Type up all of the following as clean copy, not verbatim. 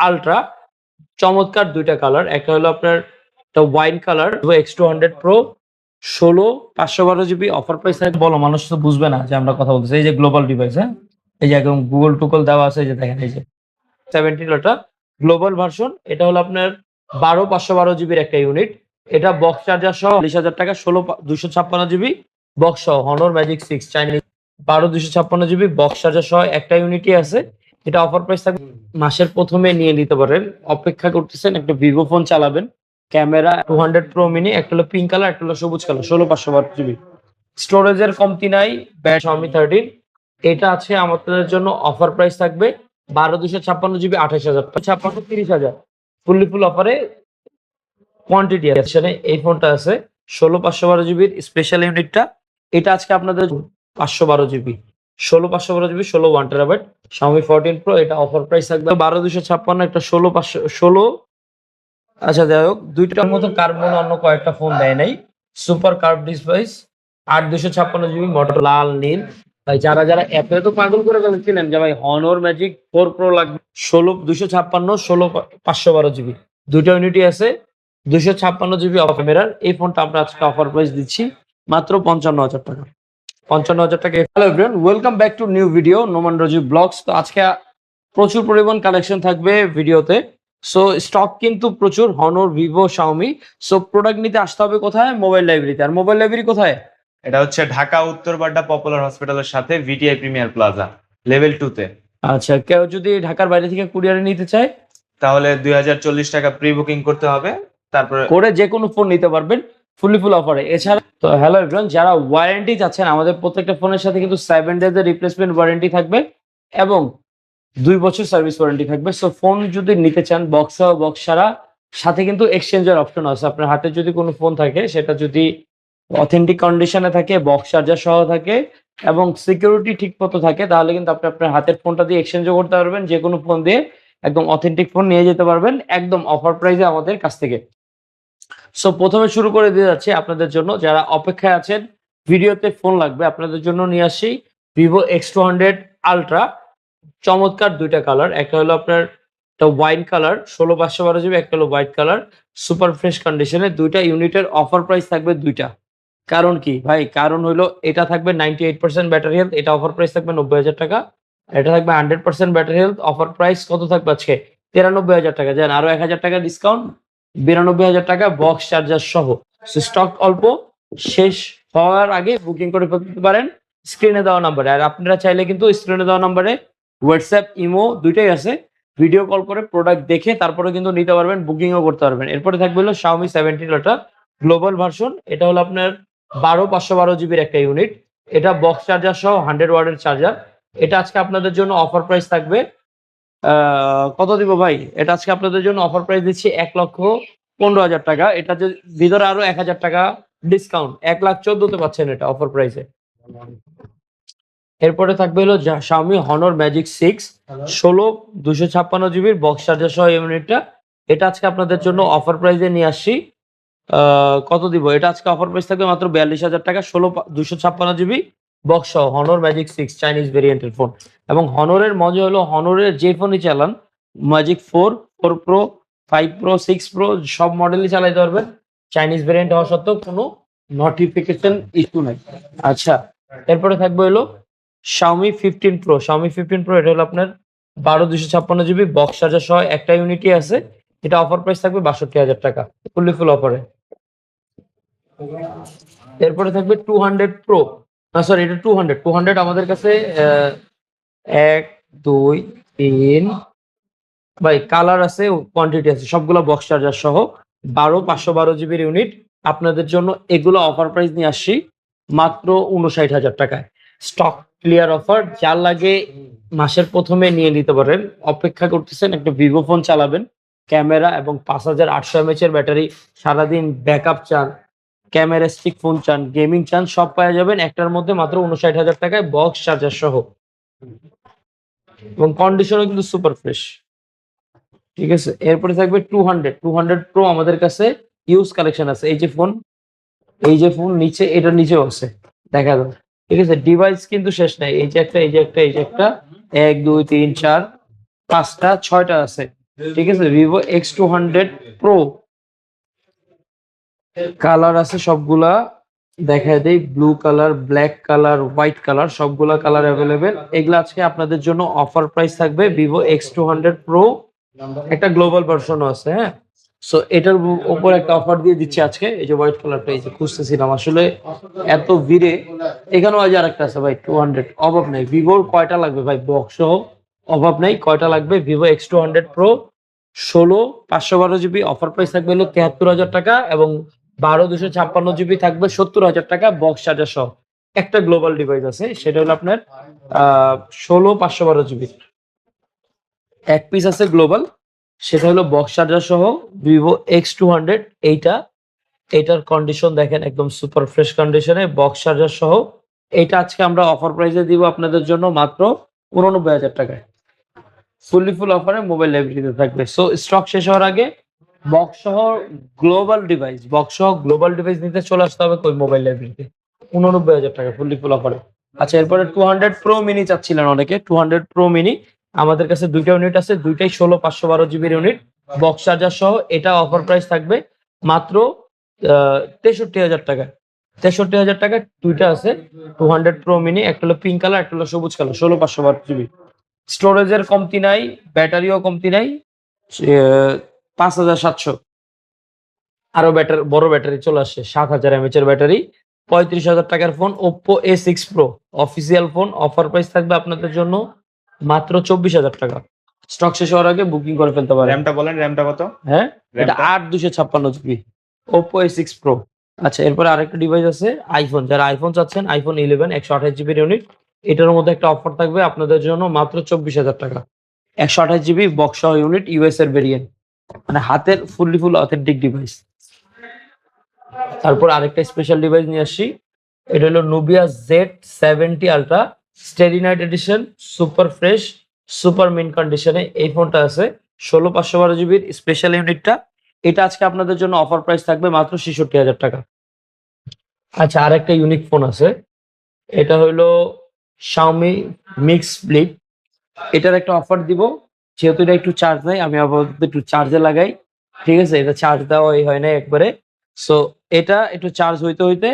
Ultra চমৎকার দুইটা colour, একটা হলো আপনার wine colour X200 Pro 16 512 GB offer price থাকে। বলো, মানুষ তো বুঝবে না যে আমরা কথা বলতেছি। এই যে গ্লোবাল ডিভাইস, হ্যাঁ, এই যে একদম গুগল টুকল দেওয়া আছে, এই যে দেখেন, এই যে 17 ওটা গ্লোবাল ভার্সন। এটা হলো আপনার 12 512 GB একটা ইউনিট। এটা বক্স চার্জার সহ 40,000 টাকা। 16 256 GB বক্স সহ Honor Magic 6 Chinese 12 256 GB box charger সহ একটা ইউনিটই আছে। এটা অফার প্রাইস থাকবে। মাসের প্রথমে নিয়ে নিতে পারেন। অপেক্ষা করতেছেন, একটা ভিভো ফোন চালাবেন। ক্যামেরা 200 Pro মিনি, একটা হলো পিঙ্ক কালার, একটা হলো সবুজ কালার। 16 512 GB স্টোরেজের কমতি নাই। ব্যাট Xiaomi 13 এটা আছে আমাদের জন্য। অফার প্রাইস থাকবে 12 256 GB 28,000 56 30,000 ফুল অফারে কোয়ান্টিটি আছে। এই ফোনটা আছে 16 512 GB স্পেশাল ইউনিটটা। এটা আজকে আপনাদের 512 GB 16 512 GB 16 1TB Xiaomi 14 Pro। এটা অফার প্রাইস থাকবে 12 256, একটা 16 516। আচ্ছা, যাই হোক, দুইটার মতো কার্বন অন্য কয়েকটা ফোন দেয় নাই। সুপার কার্ভ ডিভাইস 8 256 GB মোটর লাল নীল। ভাই যারা অ্যাপে তো পাগল করে ফেলেছিলেন যে ভাই হনর ম্যাজিক 4 Pro লাগবে, 16 256 16 512 GB দুইটা ইউনিটই আছে। 256 GB ক্যামেরার এই ফোনটা আমরা আজকে অফার প্রাইস দিচ্ছি মাত্র 55,000 টাকা। 55,000 টাকা। Hello everyone, welcome back to new video Noman Rajib vlogs. তো আজকে প্রচুর পরিমাণ কালেকশন থাকবে ভিডিওতে। সো স্টক কিন্তু প্রচুর, Honor, Vivo, Xiaomi. So product নিতে আসতে হবে কোথায়? মোবাইল লাইব্রেরিতে। আর মোবাইল লাইব্রেরি কোথায়? এটা হচ্ছে ঢাকা উত্তরবাড্ডা পপুলার হসপিটালের সাথে ভিটিআই প্রিমিয়ার প্লাজা লেভেল 2 তে। আচ্ছা, কেউ যদি ঢাকার বাইরে থেকে কুরিয়ারে নিতে চায় তাহলে 2040 টাকা প্রি বুকিং করতে হবে, তারপরে করে যে কোনো ফোন নিতে পারবেন ফুল অফারে। এছাড়া তো হ্যালো এভরিওয়ান, যারা ওয়ারেন্টি চাচ্ছেন, আমাদের প্রত্যেকটা ফোনের সাথে কিন্তু 7 ডেজ এর রিপ্লেসমেন্ট ওয়ারেন্টি থাকবে এবং 2 বছর সার্ভিস ওয়ারেন্টি থাকবে। সো ফোন যদি নিতে চান বক্স সহ বক্স ছাড়া, সাথে কিন্তু এক্সচেঞ্জের অপশন আছে। আপনার হাতে যদি কোনো ফোন থাকে, সেটা যদি অথেন্টিক কন্ডিশনে থাকে, বক্স চার্জার সহ থাকে এবং সিকিউরিটি ঠিক মতো থাকে, তাহলে কিন্তু আপনি আপনার হাতের ফোনটা দিয়ে এক্সচেঞ্জও করতে পারবেন। যে কোনো ফোন দিয়ে একদম অথেন্টিক ফোন নিয়ে যেতে পারবেন একদম অফার প্রাইসে আমাদের কাছ থেকে। সো প্রথমে শুরু করে দিয়ে যাচ্ছি আপনাদের জন্য, যারা অপেক্ষায় আছেন ভিডিওতে ফোন লাগবে, আপনাদের জন্য নিয়ে আসি ভিভো X200 আলট্রা। চমৎকার দুইটা কালার, একটা হলো আপনার ওয়াইন কালার 16 512 GB, একটা হলো হোয়াইট কালার সুপার ফ্রেশ কন্ডিশনে। দুইটা ইউনিটের অফার প্রাইস থাকবে দুইটা। কারণ কি ভাই? কারণ হলো এটা থাকবে 98% ব্যাটারি হেলথ, এটা অফার প্রাইস থাকবে 90,000 টাকা। এটা থাকবে 100% ব্যাটারি হেলথ, অফার প্রাইস কত থাকবে আজকে? 93,000 টাকা। যান আরো 1,000 টাকা ডিসকাউন্ট, 92,000 টাকা বক্স চার্জার সহ। স্টক অল্প, শেষ হওয়ার আগে বুকিং করে ফেলতে পারেন স্ক্রিনে দেওয়া নাম্বারে। আর আপনারা চাইলে কিন্তু স্ক্রিনে দেওয়া নাম্বারে হোয়াটসঅ্যাপ, ইমো দুইটাই আছে। ভিডিও কল করে প্রোডাক্ট দেখে তারপরে কিন্তু নিতে পারবেন, বুকিংও করতে পারবেন। এরপরে থাকবে হলো Xiaomi 17 ওটা গ্লোবাল ভার্সন। এটা হলো আপনার 12 512 GB একটা ইউনিট। এটা বক্স চার্জার সহ 100 ওয়াটের চার্জার। এটা আজকে আপনাদের জন্য অফার প্রাইস থাকবে কত দিব ভাই? এটা আজকে আপনাদের জন্য অফার প্রাইস দিচ্ছি 1,15,000 টাকা। এটা যে ভিতরে আরো 1,000 টাকা ডিসকাউন্ট, 1,14,000 পাচ্ছেন এটা অফার প্রাইসে। এরপরে থাকবে হলো Xiaomi Honor Magic 6 16 256 GB box charger সহ ইউনিটটা। এটা আজকে আপনাদের জন্য অফার প্রাইসে নিয়ে আসছি। কত দিব? এটা আজকে অফার প্রাইস থাকবে মাত্র 42,000 টাকা। 16 256 GB বক্স সহ Honor Magic 6 চাইনিজ ভেরিয়েন্টের ফোন। এবং হনরের মজা হলো, হনরের যে ফোনই চালান, ম্যাজিক 4 4 Pro 5 Pro 6 Pro সব মডেলই চালাইতে পারবেন। চাইনিজ ভেরিয়েন্ট হওয়া সত্ত্বেও কোনো নোটিফিকেশন ইস্যু নাই। আচ্ছা, এরপরে থাকবে হলো Xiaomi 15 Pro। Xiaomi 15 Pro এটা হলো আপনার 12 256 GB বক্স চার্জার সহ একটা ইউনিটই আছে। এটা অফার প্রাইস থাকবে 62,000 টাকা ফুল অফারে। এরপরে থাকবে 200 Pro, না সরি, এটা 200 আমাদের কাছে 1 2 3 ভাই কালার আছে, কোয়ান্টিটি আছে, সবগুলো বক্স চার্জার সহ 12 512 GB ইউনিট। আপনাদের জন্য এগুলো অফার প্রাইস নিয়ে আসছি মাত্র 59,000 টাকায়। স্টক ক্লিয়ার অফার, যার লাগে মাসের প্রথমে নিয়ে নিতে পারেন। অপেক্ষা করতেছেন, একটা ভিভো ফোন চালাবেন, ক্যামেরা এবং 5800 mAh এর ব্যাটারি, সারাদিন ব্যাকআপ চান, ক্যামেরা স্টিক ফোন চান, গেমিং চান, সব পাওয়া যাবেন একটার মধ্যে মাত্র 59,000 টাকায় বক্স চার্জার সহ। এবং কন্ডিশনও কিন্তু সুপার ফ্রেশ। ঠিক আছে, এরপরে থাকবে 200 Pro। আমাদের কাছে ইউজ কালেকশন আছে। এই যে ফোন নিচে, এটার নিচেও আছে, দেখা যাবে। ঠিক আছে, ডিভাইস কিন্তু শেষ নাই। এই যে একটা 1 2 3 4 5টা 6টা আছে, ঠিক আছে। ভিভো X200 প্রো কালার আছে সবগুলা, দেখা দেই blue colour, black colour, white colour, সবগুলা কালার অ্যাভেলেবেল। এগুলা আজকে আপনাদের জন্য অফার প্রাইস থাকবে। ভিভো X200 প্রো একটা গ্লোবাল ভার্সনও আছে, হ্যাঁ। সো এটার উপর একটা অফার দিয়ে দিচ্ছি আজকে। এই যে হোয়াইট কালারটা, এই যে খুঁজতেছিলাম আসলে এত ভিড়ে। এখানেও আজ আর একটা আছে ভাই 200, অভাব নাই। ভিভোর কয়টা লাগবে ভাই বক্স সহ, অভাব নাই। কয়টা লাগবে? Vivo X200 pro 16 512 GB, offer price থাকবে হলো 73,000 টাকা, এবং 12 256 জিবি থাকবে 70,000 টাকা বক্স চার্জার সহ। একটা গ্লোবাল ডিভাইস আছে, সেটা হলো আপনার 16 512 জিবি। এক পিস আছে গ্লোবাল, সেটা হলো বক্স চার্জার সহ ভিভো X200। এইটার কন্ডিশন দেখেন একদম সুপার ফ্রেশ কন্ডিশনে, বক্স চার্জার সহ। এইটা আজকে আমরা অফার প্রাইসে দিব আপনাদের জন্য মাত্র 89,000 টাকায়। ফুল অফারে মোবাইল লাইব্রেরিতে থাকবে। সো স্টক শেষ হওয়ার আগে বক্স সহ গ্লোবাল ডিভাইস নিতে চলে আসতে হবে ওই মোবাইল লাইব্রেরিতে। 89,000 টাকা ফুল অফারে। আচ্ছা, এরপরে 200 প্রো মিনি চাচ্ছিলেন অনেকে। 200 প্রো মিনি আমাদের কাছে দুইটা ইউনিট আছে, দুইটাই 16 512 জিবির ইউনিট, বক্স চার্জার সহ। এটা অফার প্রাইস থাকবে মাত্র 63,000 টাকা। 63,000 টাকা দুইটা আছে 200 প্রো মিনি, একটা হলো পিঙ্ক কালার, একটা হলো সবুজ কালার, 16 512 জিবি। স্টোরেজের কমতি নাই, ব্যাটারিও কমতি নাই। 5,700 আরো বড় ব্যাটারি চলে আসছে, 7,000 mAh এর ব্যাটারি। 35,000 টাকার phone Oppo A6 Pro official phone, offer price থাকবে আপনাদের জন্য মাত্র 24,000 টাকা। স্টক শেষ হওয়ার আগে বুকিং করে ফেলতে পারেন। র্যামটা বলেন, র্যামটা কত? হ্যাঁ, এটা র্যামটা 8 256 জিবি Oppo A6 Pro। আচ্ছা, এরপরে আরেকটা ডিভাইস আছে আইফোন। যারা আইফোন চাচ্ছেন, আইফোন 11 128 জিবির ইউনিট, এটার মধ্যে একটা অফার থাকবে আপনাদের জন্য মাত্র 24,000 টাকা। 128 জিবি বক্স সহ ইউনিট, ইউএস এর ভেরিয়েন্ট, মানে হাতের ফুল অথেন্টিক ডিভাইস। তারপর আরেকটা স্পেশাল ডিভাইস নিয়ে আসছি, এটা হলো Nubia Z70 ultra steady night edition, super fresh, super mint কন্ডিশনে এই ফোনটা আছে। 16 512 জিবির স্পেশাল ইউনিটটা। এটা আজকে আপনাদের জন্য অফার প্রাইস থাকবে মাত্র 66,000 টাকা। আচ্ছা, আরেকটা ইউনিক ফোন আছে, এটা হলো Xiaomi মিক্স ফ্লিপ। এটার একটা অফার দিব, যেহেতু এটা একটু চার্জ নেই, আমি আপাতত একটু চার্জে লাগাই, ঠিক আছে। এটা চার্জ দেওয়াই হয় না একবারে। সো এটা একটু চার্জ হইতে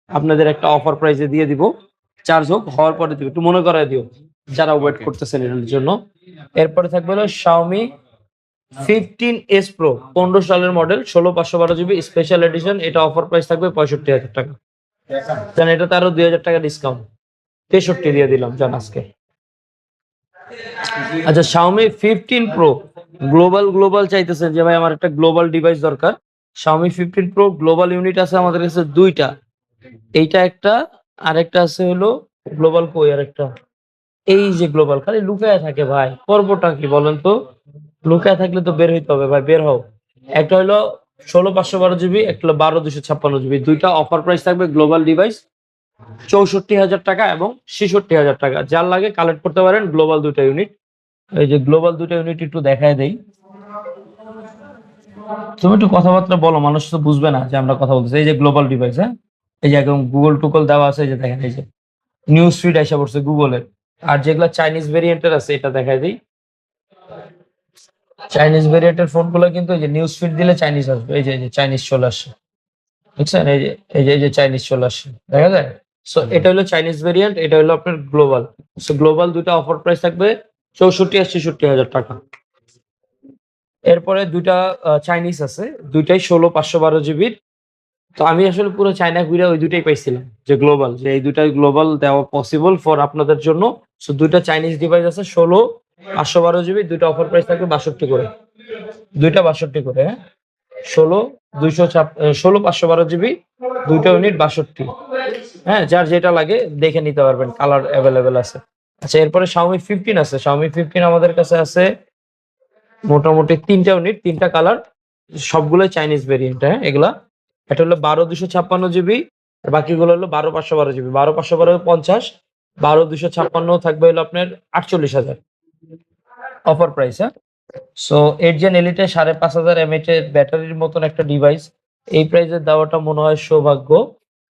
আপনাদের একটা অফার প্রাইসে দিয়ে দিব। চার্জ হওয়ার পরে দিব, একটু মনে করায় দিও যারা ওয়েট Okay. করতেছেন এটার জন্য। এরপরে থাকবে হলো Xiaomi 15s Pro 15 সালের মডেল, 16 512 জিবি স্পেশাল এডিশন। এটা অফার প্রাইস থাকবে 65,000 টাকা। জান এটাতে আরো 2,000 টাকা ডিসকাউন্ট, 63 দিয়ে দিলাম জান আজকে। আচ্ছা, Xiaomi 15 Pro গ্লোবাল চাইতেছেন যে ভাই আমার একটা গ্লোবাল ডিভাইস দরকার। Xiaomi 15 Pro গ্লোবাল ইউনিট আছে আমাদের কাছে দুইটা, এইটা একটা, আরেকটা আছে হলো গ্লোবাল। কই আরেকটা? এই যে গ্লোবাল, খালি লুকায় থাকে ভাই, করবোটা কি বলেন তো? লুকায় থাকলে তো বের হইতে হবে ভাই, বের হও। একটা হলো 16 512 জিবি, একটা হলো 12 256 জিবি। দুইটা অফার প্রাইস থাকবে গ্লোবাল ডিভাইস 64,000 টাকা এবং 66,000 টাকা। যার লাগে কালেক্ট করতে পারেন গ্লোবাল দুইটা ইউনিট। এই যে গ্লোবাল দুইটা ইউনিট একটু দেখায় দেই। তুমি একটু কথাবার্তা বলো, মানুষ তো বুঝবে না যে আমরা কথা বলতেছি। এই যে গ্লোবাল ডিভাইস, হ্যাঁ, এই যে একদম গুগল টুকল দেওয়া আছে, এই যে দেখেন, এই যে নিউজ ফিড এসে পড়ছে গুগলের। আর যেগুলা চাইনিজ ভেরিয়েন্টের আছে, এটা দেখায় দিই। চাইনিজ ভেরিয়েন্টের ফোনগুলো কিন্তু এই যে নিউজ ফিড দিলে চাইনিজ আসবে, এই যে চাইনিজ চলে আসে, বুঝছেন? এই যে চাইনিজ চলে আসে, দেখা যায়। সো এটা হলো চাইনিজ ভেরিয়েন্ট, এটা হলো আপনার গ্লোবাল। সো গ্লোবাল দুটো অফার প্রাইস থাকবে 64 আর 66,000 টাকা। এরপরে দুইটা চাইনিজ আছে, দুইটাই 16 512 জিবির। তো আমি আসলে পুরো চায়না ঘুরে ওই দুইটাই পাইছিলাম যে গ্লোবাল, যে এই দুটাই গ্লোবাল দেওয়া পসিবল ফর আপনাদের জন্য। সো দুইটা চাইনিজ ডিভাইস আছে 16 512 জিবি, দুইটা অফার প্রাইস থাকবে 62 করে, দুইটা 62 করে, হ্যাঁ। 16 512 জিবি, দুইটা ইউনিট 62। হ্যাঁ, যার যেটা লাগে দেখে নিতে পারবেন, কালার অ্যাভেলেবেল আছে। আচ্ছা, এরপরে Xiaomi 15 আছে। Xiaomi 15 আমাদের কাছে আছে মোটামুটি 3টা ইউনিট, 3টা কালার, সবগুলোই চাইনিজ ভেরিয়েন্ট, হ্যাঁ। এগুলা এটা হলো 12 256 জিবি, আর বাকিগুলো হলো 12 512 জিবি। 12 512 50, 12 256 থাকবে হলো আপনার 48,000 অফার প্রাইস, হ্যাঁ। সো 8 জেন এলিটে 5,500 mAh এর ব্যাটারির মতন একটা ডিভাইস এই প্রাইসে দেওয়াটা মনে হয় সৌভাগ্য।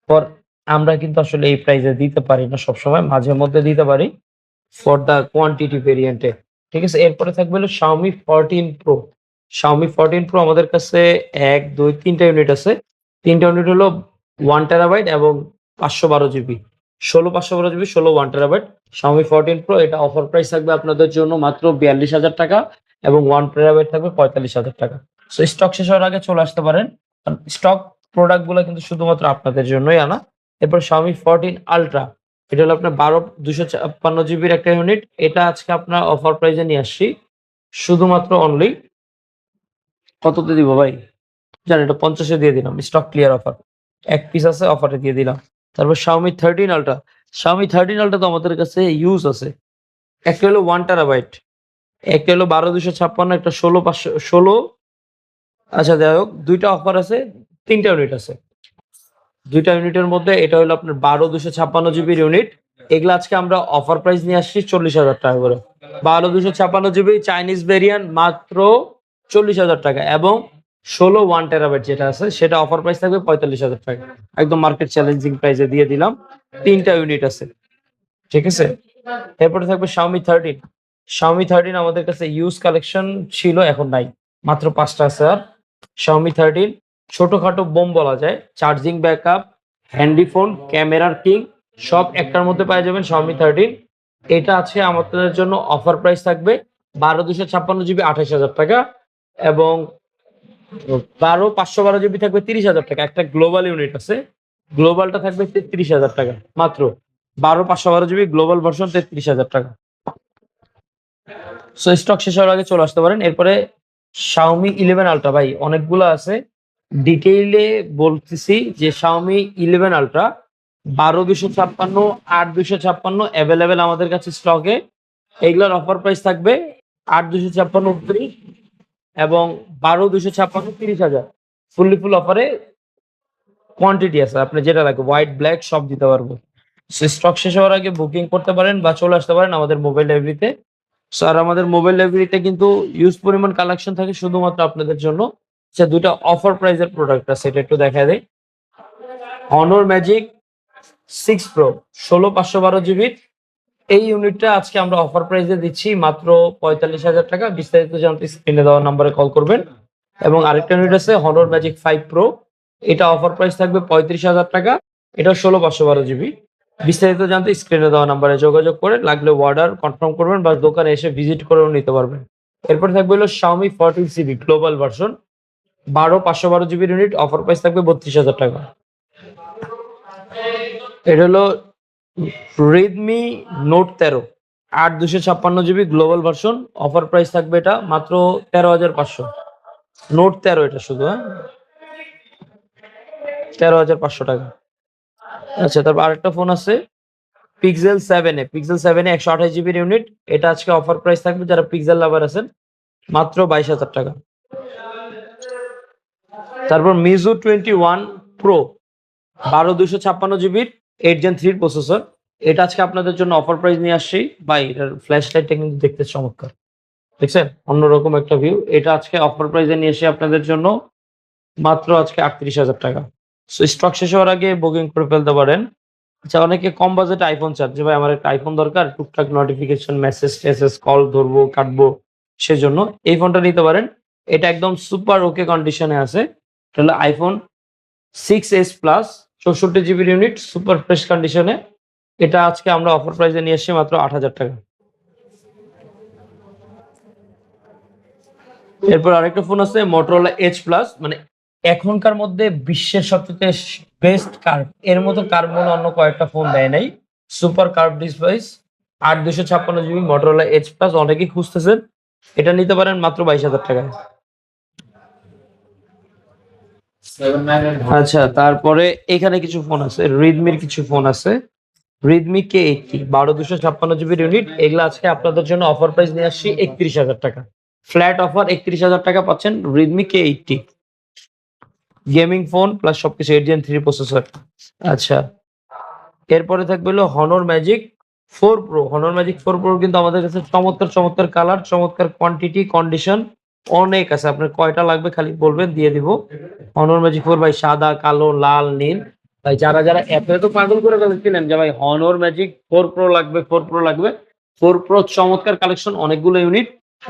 পর আমরা কিন্তু আসলে এই প্রাইসে দিতে পারি না সবসময়, মাঝে মধ্যে দিতে পারি ফর দা কোয়ান্টিটি ভেরিয়েন্টে। ঠিক আছে? এরপরে থাকবে হলো Xiaomi 14 Pro। Xiaomi 14 Pro আমাদের কাছে ১, ২, ৩ টা ইউনিট আছে। ৩ টা ইউনিট হলো 1 টেরাবাইট এবং ৫১২ GB. ১৬ ৫১২ GB, ১৬ 1 terabyte. Xiaomi 14 Pro এটা অফার প্রাইস থাকবে আপনাদের জন্য মাত্র ৪২,০০০ টাকা এবং 1 টেরাবাইট থাকবে ৪৫,০০০ টাকা। সো স্টক শেষ হওয়ার আগে চলে আসতে পারেন। কারণ স্টক প্রোডাক্ট গুলা কিন্তু শুধুমাত্র আপনাদের জন্যই আনা। এরপর Xiaomi 14 Ultra এটা হলো আপনার ১২ ২৫৬ জিবির একটা ইউনিট। এটা আজকে আপনার অফার প্রাইসে নিয়ে আসছি। শুধুমাত্র অনলি কততে দিব ভাই? জান এটা ৫০ এ দিয়ে দিলাম। Stock clear offer. ১ পিস আছে অফারে দিয়ে দিলাম। তারপর Xiaomi 13 Ultra। Xiaomi 13 Ultra তো আমাদের কাছে ইউজ আছে। একটা হলো 1 টেরাবাইট, একটা হলো ১২ ২৫৬, একটা ১৬ আচ্ছা যাই হোক ২ টা অফার আছে, ৩ টা ইউনিট আছে। ২ টা ইউনিটের মধ্যে এটা হলো আপনার ১২ ২৫৬ জিবির ইউনিট। এগুলা আজকে আমরা অফার প্রাইস নিয়ে আসছি ৪০,০০০ টাকা করে। ১২ ২৫৬ জিবি চাইনিজ ভেরিয়ান্ট মাত্র ৪০,০০০ টাকা এবং ১৬ 1 টেরাবাইট যেটা আছে সেটা অফার প্রাইস থাকবে ৪৫,০০০ টাকা। একদম মার্কেট চ্যালেঞ্জিং প্রাইসে দিয়ে দিলাম। ৩ টা ইউনিট আছে। ঠিক আছে? এরপরে থাকবে Xiaomi 13। Xiaomi 13 আমাদের কাছে ইউজ কালেকশন ছিল, এখন নাই। মাত্র ৫ টা আছে আর। Xiaomi 13 ছোটখাটো বোম বলা যায়। চার্জিং ব্যাকআপ, হ্যান্ডি ফোন, ক্যামেরার কিং সব একটার মধ্যে পেয়ে যাবেন Xiaomi 13। এটা আছে আমাদের জন্য অফার প্রাইস থাকবে ১২ ২৫৬ জিবি ২৮,০০০ টাকা এবং ১২ ৫১২ জিবি থাকবে ৩০,০০০ টাকা। একটা গ্লোবাল ইউনিট আছে। গ্লোবালটা থাকবে ৩৩,০০০ টাকা মাত্র। ১২ ৫১২ জিবি গ্লোবাল ভার্সন ৩৩,০০০ টাকা। সো স্টক শেষ হওয়ার আগে চলে আসতে পারেন। এরপরে Xiaomi 11 Ultra ভাই অনেকগুলো আছে। ডিটেইলে বলতেছি যে Xiaomi 11 Ultra ১২ ২৫৬, ৮ ২৫৬ এভেইলেবল আমাদের কাছে স্টকে। এগুলার অফার প্রাইস থাকবে ৮ ২৫৬ ৩৯ এবং ১২ ২৫৬ ৩০,০০০। ফুল অফারে কোয়ান্টিটি আছে। আপনার যেটা লাগবে হোয়াইট, ব্লাক সব দিতে পারবো। সো স্টক শেষ হওয়ার আগে বুকিং করতে পারেন বা চলে আসতে পারেন আমাদের মোবাইল লাইব্রেরিতে। সো আর আমাদের মোবাইল লাইব্রেরিতে কিন্তু হিউজ পরিমাণ কালেকশন থাকে শুধুমাত্র আপনাদের জন্য। আচ্ছা ২ টা অফার প্রাইসের প্রোডাক্ট আছে, এটা একটু দেখায় দেই। Honor Magic 6 Pro ১৬ ৫১২ জিবির এই ইউনিটটা আজকে আমরা অফার প্রাইসে দিচ্ছি মাত্র ৪৫,০০০ টাকা। বিস্তারিত জানতে স্ক্রিনে দেওয়া নম্বরে কল করবেন। এবং আরেকটা ইউনিট আছে Honor Magic 5 Pro। এটা অফার প্রাইস থাকবে ৩৫,০০০ টাকা। এটাও ১৬ ৫১২ জিবি। বিস্তারিত জানতে স্ক্রিনে দেওয়া নাম্বারে যোগাযোগ করে লাগলে অর্ডার কনফার্ম করবেন বা দোকানে এসে ভিজিট করেও নিতে পারবেন। এরপর থাকবে হলো Xiaomi 14 CB গ্লোবাল ভার্সন ১২ ৫১২ জিবির ইউনিট অফার প্রাইস থাকবে ৩২,০০০ টাকা। এটা হলো Redmi Note 13 ৮ ২৫৬ GB global version offer price থাকবে এটা মাত্র ১৩,৫০০। Note 13 এটা শুধু ১৩,৫০০ টাকা। আচ্ছা তারপর আরেকটা ফোন আছে Pixel 7a ১২৮ জিবির ইউনিট। এটা আজকে অফার প্রাইস থাকবে যারা পিক্সেল লাভার আছেন মাত্র ২২,০০০ টাকা। তারপর Mizu 21 Pro ১২ ২৫৬ জিবির 8 Gen 3 প্রসেসর। এটা আজকে আপনাদের জন্য অফার প্রাইস নিয়ে আসছি। ভাই এটার ফ্ল্যাশ লাইটটা কিন্তু দেখতে চমৎকার। দেখছেন? অন্যরকম একটা ভিউ। এটা আজকে অফার প্রাইসে নিয়ে এসে আপনাদের জন্য মাত্র আজকে ৩৮,০০০ টাকা। সো স্টক শেষ হওয়ার আগে বুকিং করে ফেলতে পারেন। আচ্ছা অনেকে কম বাজেটে আইফোন চান যে ভাই আমার একটা আইফোন দরকার, টুকটাক নোটিফিকেশন, মেসেজ-টেসেজ, কল ধরবো, কাটবো সেজন্য এই ফোনটা নিতে পারেন। এটা একদম সুপার ওকে কন্ডিশনে আছে। এটা হলো iPhone 6s Plus ৬৪ জিবির ইউনিট সুপার ফ্রেশ কন্ডিশনে। এটা আজকে আমরা অফার প্রাইসে নিয়ে এসেছি মাত্র ৮,০০০ টাকা। এরপর আরেকটা ফোন আছে Motorola Edge Plus, মানে এখনকার মধ্যে বিশ্বের সবচেয়ে বেস্ট কার্ভ এর মতো কার্ভ মনে অন্য কয়েকটা ফোন দেয় নাই। Super curve device ৮ ২৫৬ GB Motorola Edge Plus অনেকেই খুঁজতেছেন। এটা নিতে পারেন মাত্র ২২,০০০ টাকায়। আচ্ছা তারপরে এখানে কিছু ফোন আছে, Redmi-র কিছু ফোন আছে। Redmi K80 ১২ ২৫৬ জিবির ইউনিট। এগুলা আজকে আপনাদের জন্য অফার প্রাইস নিয়ে আসছি ৩১,০০০ টাকা। ফ্ল্যাট অফার ৩১,০০০ টাকা পাচ্ছেন Redmi K80 gaming phone plus সবকিছু 8 Gen 3 প্রসেসর। আচ্ছা এরপরে থাকবে হলো Honor Magic 4 Pro। Honor Magic 4 Pro কিন্তু আমাদের কাছে চমৎকার কালার, চমৎকার কোয়ান্টিটি, কন্ডিশন অনেক আছে। আপনার কয়টা লাগবে খালি বলবেন দিয়ে দিব। Honor Magic 4 ভাই সাদা, কালো, লাল, নীল। ভাই যারা এত পাগল করে ফেলছিলেন যে ভাই Honor Magic 4 Pro লাগবে 4 Pro লাগবে, 4 প্রো চমৎকার কালেকশন, অনেকগুলো ইউনিট।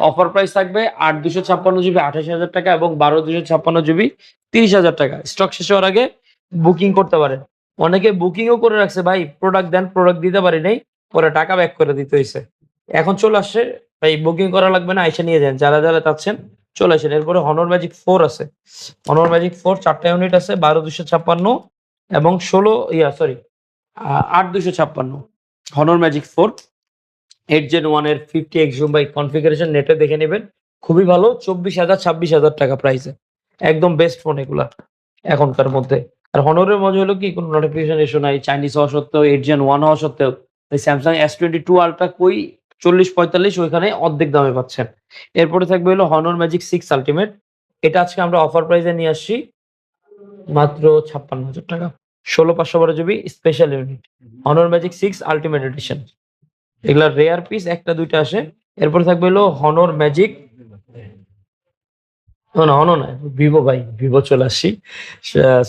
অফার প্রাইস থাকবে 8 256 জিবি 28,000 টাকা এবং 12 256 জিবি 30,000 টাকা। স্টক শেষ হওয়ার আগে বুকিং করতে পারেন। অনেকে বুকিংও করে রাখছে, ভাই প্রোডাক্ট দেন, প্রোডাক্ট দিতে পারি নাই, পরে টাকা ব্যাক করে দিতে হইছে। এখন চলে আসছে, ভাই বুকিং করা লাগবে না, আইসা নিয়ে যান। যারা যারা চাচ্ছেন চলে আসেন। এরপরে হনর ম্যাজিক 4 আছে। হনর ম্যাজিক 4 4টা ইউনিট আছে, 12 256 এবং 8 256। হনর ম্যাজিক 4 8 Gen 1 এর 50x জুম বাই কনফিগারেশন, নেটে দেখে নেবেন, খুবই ভালো। 24,000 26,000 টাকা প্রাইসে, একদম বেস্ট ফোন এগুলা এখনকার মধ্যে। আর হনরের মজা হলো কি, কোনো নোটিফিকেশন ইস্যু নাই, চাইনিজ হওয়া সত্ত্বেও, 8 Gen 1 হওয়া সত্ত্বেও। স্যামসাং S22 আলট্রা কই 40-45, ওইখানে অর্ধেক দামে পাচ্ছেন। এরপরে থাকবে হলো হনর ম্যাজিক 6 আলটিমেট। এটা আজকে আমরা অফার প্রাইসে নিয়ে আসছি মাত্র 56,000 টাকা। 16 512 GB special unit, Honor Magic 6 ultimate edition. এগুলা রেয়ার পিস, একটা দুইটা আসে। এরপর থাকবে হলো হনর ম্যাজিক, না হনো না, ভিভো, ভাই ভিভো চলে আসছি,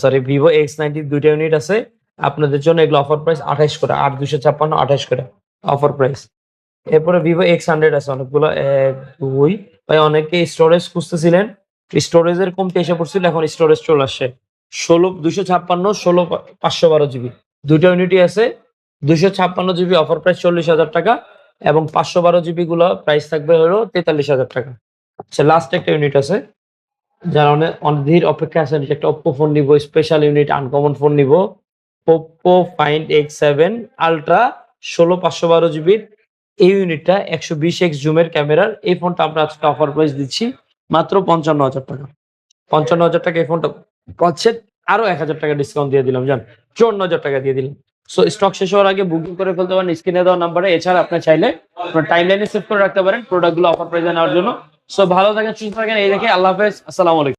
সরি ভিভো X90 দুইটা ইউনিট আছে আপনাদের জন্য। এগুলো অফার প্রাইস 28 করে, 8 256 28 করে অফার প্রাইস। এরপরে ভিভো X100 আছে অনেকগুলো, 1 2, ভাই অনেকে স্টোরেজ খুঁজতেছিলেন, স্টোরেজের কমতি এসে পড়ছিল, এখন স্টোরেজ চলে আসছে। 256 512 জিবি দুইটা ইউনিটই আছে। 256 জিবি অফার প্রাইস 40,000 টাকা এবং 512 জিবি গুলো প্রাইস থাকবে হলো 43,000 টাকা। আচ্ছা, লাস্ট একটা ইউনিট আছে, যারা অধীর অপেক্ষা আছেন, একটা ওপ্পো ফোন নিব, স্পেশাল ইউনিট, আনকমন ফোন নিব, ওপ্পো ফাইন্ড X7 আলট্রা 16 512 জিবির এই ইউনিটটা 120x জুমের ক্যামেরার। এই ফোনটা আমরা আজকে অফার প্রাইস দিচ্ছি মাত্র 55,000 টাকা। 55,000 টাকা এই ফোনটা পাচ্ছেন, আরো 1,000 টাকা ডিসকাউন্ট দিয়ে দিলাম, জান 54,000 টাকা দিয়ে দিলাম। সো স্টক শেষ হওয়ার আগে বুকিং করে ফেলতে পারেন স্ক্রিনে দেওয়া নাম্বারে। এছাড়া আপনি চাইলে আপনার টাইমলাইনে সেভ করে রাখতে পারেন প্রোডাক্টগুলো অফার প্রাইসে নেওয়ার জন্য। সো ভালো থাকেন, সুস্থ থাকেন, এই দেখে আল্লাহ হাফেজ, আসসালামু আলাইকুম।